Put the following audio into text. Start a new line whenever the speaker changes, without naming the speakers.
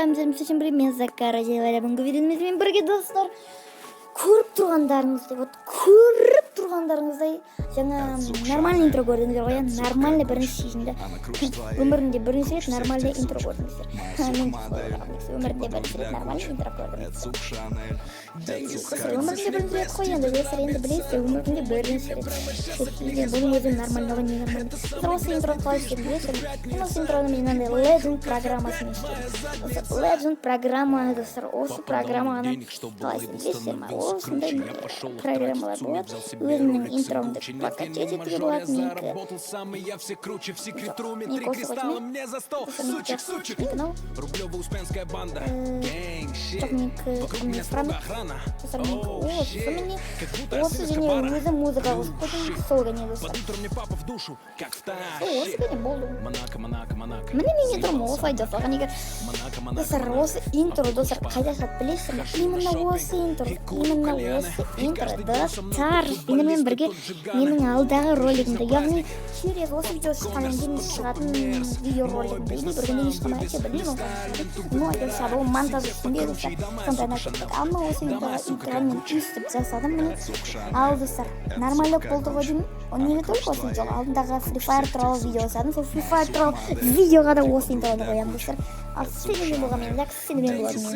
Всем привет, мен Закара. Бүгінгі видеомызбен бірге достар. Көріп тұрғандарыңыздай жаңа нормальный интро көрдіңіздер ғой. Нормальный бірінші сезімді. Өмірінде бірінші рет нормальный интро көрдіңіздер. Өмірінде бірінші рет нормальный интро көрдіңіздер. Өмірінде бірінші рет қой, енді білесіздер, өмірінде бірінші рет. Бұның өзі нормальный ғой, не нормальный. Осы интро қалай істедім білесіздер. Осы интроны мен андай Legend программасын істедім. Legend программа достар. Осы программаны қалай істедім білесіздер ма? Осындай программалар болады. Өзімнің интромды прокачать етуге болады. Менікі осы және өзі музыка қосып қойдым. Сол ғане достар. Осы ғане болды. Міне мен интром осылай жасалған егер. Достар, осы интро достар қайда шығады білесіздер ме? Именно осы интро достар. Менімен бірге менің алдағы ролигімді, яғни через осы видео шыққаннан кейін шығатын видео ролигімді или бір күнде ешқандай айтса білмеймін. Ну, айтылса бұл монтаж үстінде достар. Сондай нәрсеттік. Алма осы интромен үстіп жасадым міне. Ал достар, нормальдық болды ғой деймін. Оны неге только осы видео алдындағы Free Fire туралы видео жасадым. Сол Free Fire туралы видеоға да осы интроны қоямын достар. Ал сіздермен болған мен, сіздермен болатын мен.